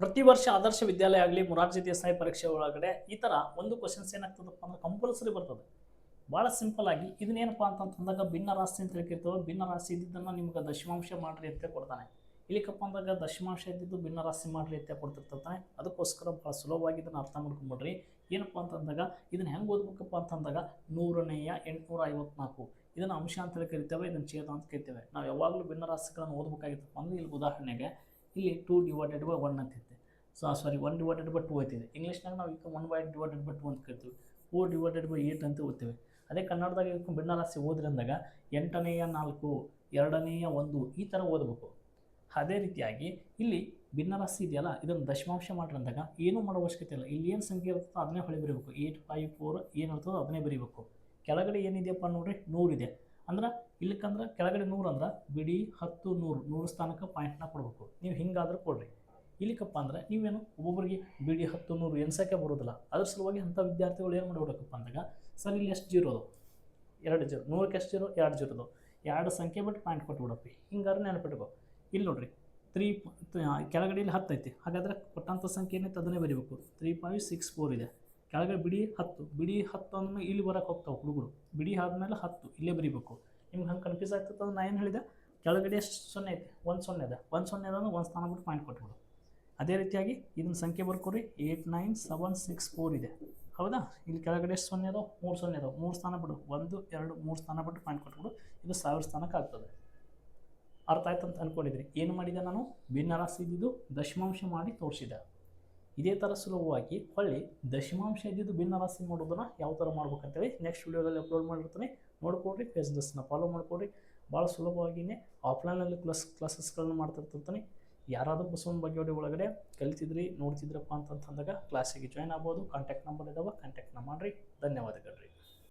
ಪ್ರತಿ ವರ್ಷ ಆದರ್ಶ ವಿದ್ಯಾಲಯ ಆಗಲಿ ಮೊರಾರ್ಜಿ ದೇಸಾಯಿ ಪರೀಕ್ಷೆ ಒಳಗಡೆ ಈ ಥರ ಒಂದು ಕ್ವಶನ್ಸ್ ಏನಾಗ್ತದಪ್ಪ ಅಂದ್ರೆ ಕಂಪಲ್ಸರಿ ಬರ್ತದೆ. ಭಾಳ ಸಿಂಪಲ್ ಆಗಿ ಇದನ್ನೇನಪ್ಪ ಅಂತಂದಾಗ ಭಿನ್ನ ರಾಶಿ ಅಂತ ಹೇಳ್ತಿರ್ತೇವೆ. ಭಿನ್ನ ರಾಶಿ ಇದ್ದಿದ್ದನ್ನು ನಿಮ್ಗೆ ದಶಮಾಂಶ ಮಾಡ್ರಿ ಅಂತ ಕೊಡ್ತಾನೆ. ಇಲ್ಲಿಕಪ್ಪ ಅಂದಾಗ ದಶಮಾಂಶ ಇದ್ದಿದ್ದು ಭಿನ್ನ ರಾಶಿ ಮಾಡ್ರಿ ಅಂತ ಕೊಡ್ತಿರ್ತಾನೆ. ಅದಕ್ಕೋಸ್ಕರ ಭಾಳ ಸುಲಭವಾಗಿ ಇದನ್ನು ಅರ್ಥ ಮಾಡ್ಕೊಂಬಿಡ್ರಿ. ಏನಪ್ಪ ಅಂತಂದಾಗ ಇದನ್ನು ಹೆಂಗೆ ಓದ್ಬೇಕಪ್ಪ ಅಂತಂದಾಗ 100ನೇ 854 ಇದನ್ನು ಅಂಶ ಅಂತೇಳಿ ಕರಿತೇವೆ, ಇದನ್ನು ಛೇದ ಅಂತ ಕರಿತೇವೆ. ನಾವು ಯಾವಾಗಲೂ ಭಿನ್ನ ರಾಶಿಗಳನ್ನು ಓದಬೇಕಾಗಿತ್ತಪ್ಪ ಅಂದ್ರೆ ಇಲ್ಲಿ ಉದಾಹರಣೆಗೆ ಇಲ್ಲಿ 2/1 ಅಂತಿದೆ. ಸಾರಿ 1/2 ಐತಿದೆ. ಇಂಗ್ಲೀಷ್ನಾಗ ನಾವು ಈಗ 1/2 ಅಂತ ಕರಿತೀವಿ. 4/8 ಅಂತ ಓದ್ತೇವೆ. ಅದೇ ಕನ್ನಡದಾಗ ಇದಕ್ಕೆ ಭಿನ್ನ ರಾಶಿ ಓದ್ರಿ ಅಂದಾಗ 8ನೇ 4 2ನೇ 1 ಈ ಥರ ಓದಬೇಕು. ಅದೇ ರೀತಿಯಾಗಿ ಇಲ್ಲಿ ಭಿನ್ನ ರಾಶಿ ಇದೆಯಲ್ಲ, ಇದನ್ನು ದಶಮಾಂಶ ಮಾಡ್ರಿ ಅಂದಾಗ ಏನೂ ಮಾಡೋ ಅವಶ್ಯಕತೆ ಇಲ್ಲ. ಇಲ್ಲಿ ಏನು ಸಂಖ್ಯೆ ಇರ್ತದೋ ಅದನ್ನೇ ಹೊಳಿ ಬರೀಬೇಕು. 854 ಏನು ಇರ್ತದೋ ಅದನ್ನೇ ಬರೀಬೇಕು. ಕೆಳಗಡೆ ಏನಿದೆಯಪ್ಪ ನೋಡ್ರಿ 100 ಇದೆ ಅಂದ್ರೆ ಇಲ್ಲಕ್ಕಂದ್ರೆ ಕೆಳಗಡೆ 100 ಅಂದ್ರೆ ಬಿಡಿ 10 100 ಸ್ಥಾನಕ್ಕೆ ಪಾಯಿಂಟ್ನ ಕೊಡಬೇಕು. ನೀವು ಹಿಂಗಾದ್ರೆ ಕೊಡ್ರಿ. ಇಲ್ಲಿಕಪ್ಪ ಅಂದ್ರೆ ನೀವೇನು ಒಬ್ಬೊಬ್ಬರಿಗೆ ಬಿಡಿ 10 100 ಎನ್ಸೋಕ್ಕೆ ಬರೋದಿಲ್ಲ. ಅದ್ರ ಸಲುವಾಗಿ ಅಂಥ ವಿದ್ಯಾರ್ಥಿಗಳು ಏನು ಮಾಡಿಬಿಡಬೇಕಪ್ಪ ಅಂದಾಗ ಸರ್ ಇಲ್ಲಿ ಎಷ್ಟು ಜೀರೋ ಅದು 2 ಜೀರೋ, 100ಕ್ಕೆ ಎಷ್ಟು ಜೀರೋ 2 ಜೀರೋದು 2 ಸಂಖ್ಯೆ ಬಿಟ್ಟು ಪಾಯಿಂಟ್ ಕೊಟ್ಬಿಡಪ್ಪಿ. ಹಿಂಗಾದ್ರೆ ನೆನಪಿಟ್ಕೋ. ಇಲ್ಲಿ ನೋಡ್ರಿ 3 ಕೆಳಗಡೆ ಇಲ್ಲಿ 10 ಐತಿ. ಹಾಗಾದ್ರೆ ಕೊಟ್ಟಂಥ ಸಂಖ್ಯೆ ಏನೈತೆ ಅದನ್ನೇ ಬರೀಬೇಕು. 3.64 ಇದೆ. ಕೆಳಗಡೆ ಬಿಡಿ 10 ಅಂದ್ಮೇಲೆ ಇಲ್ಲಿ ಬರೋಕೆ ಹೋಗ್ತಾವೆ ಹುಡುಗರು. ಬಿಡಿ ಆದಮೇಲೆ 10 ಇಲ್ಲೇ ಬರೀಬೇಕು. ನಿಮ್ಗೆ ಹಂಗೆ ಕನ್ಫ್ಯೂಸ್ ಆಗ್ತದೆ ಅಂದ್ರೆ ನಾನು ಏನು ಹೇಳಿದೆ, ಕೆಳಗಡೆ ಎಷ್ಟು 0 ಐತಿ, 1 0 ಇದೆ. 1 0 ಅಂದ್ರೆ 1 ಸ್ಥಾನ ಬಿಟ್ಟು ಪಾಯಿಂಟ್ ಕೊಟ್ಬಿಡು. ಅದೇ ರೀತಿಯಾಗಿ ಇದನ್ನು ಸಂಖ್ಯೆ ಬರ್ಕೊರಿ. 89764 ಇದೆ. ಹೌದಾ? ಇಲ್ಲಿ ಕೆಳಗಡೆ ಎಷ್ಟು 0 ಇದಾವೆ, 3 0 ಇದಾವೆ. 3 ಸ್ಥಾನ ಬಿಡು, 1 2 3 ಸ್ಥಾನ ಬಿಟ್ಟು ಪಾಯಿಂಟ್ ಕೊಟ್ಬಿಡು. ಇದು 1000 ಸ್ಥಾನಕ್ಕೆ ಆಗ್ತದೆ. ಅರ್ಥ ಆಯ್ತು ಅಂತ ಅಂದ್ಕೊಂಡಿದ್ರಿ. ಏನು ಮಾಡಿದೆ ನಾನು, ಭಿನ್ನ ರಾಶಿ ಇದ್ದಿದ್ದು ದಶಮಾಂಶ ಮಾಡಿ ತೋರಿಸಿದೆ. ಇದೇ ಥರ ಸುಲಭವಾಗಿ ಹೊಳ್ಳಿ ದಶಮಾಂಶ ಇದ್ದಿದ್ದು ಭಿನ್ನ ರಾಶಿ ಮಾಡೋದನ್ನು ಯಾವ ಥರ ಮಾಡ್ಬೇಕಂತೇಳಿ ನೆಕ್ಸ್ಟ್ ವಿಡಿಯೋದಲ್ಲಿ ಅಪ್ಲೋಡ್ ಮಾಡಿರ್ತೀನಿ. ನೋಡ್ಕೊಡ್ರಿ, ಫೇಸ್ಬುಕ್ನ ಫಾಲೋ ಮಾಡ್ಕೊಡ್ರಿ. ಭಾಳ ಸುಲಭವಾಗಿಯೇ ಆಫ್ಲೈನಲ್ಲಿ ಕ್ಲಾಸಸ್ಗಳನ್ನ ಮಾಡ್ತಿರ್ತೀನಿ. ಯಾರಾದರೂ ಬಸವನ ಬಾಗೇವಾಡಿ ಒಳಗಡೆ ಕಲಿತಿದ್ರಿ ನೋಡ್ತಿದ್ರಪ್ಪ ಅಂತಂದಾಗ ಕ್ಲಾಸಿಗೆ ಜಾಯ್ನ್ ಆಗ್ಬೋದು. ಕಾಂಟ್ಯಾಕ್ಟ್ ನಂಬರ್ ಇದ್ದಾವೆ, ಕಾಂಟ್ಯಾಕ್ಟ್ನ ಮಾಡಿರಿ. ಧನ್ಯವಾದಗಳು.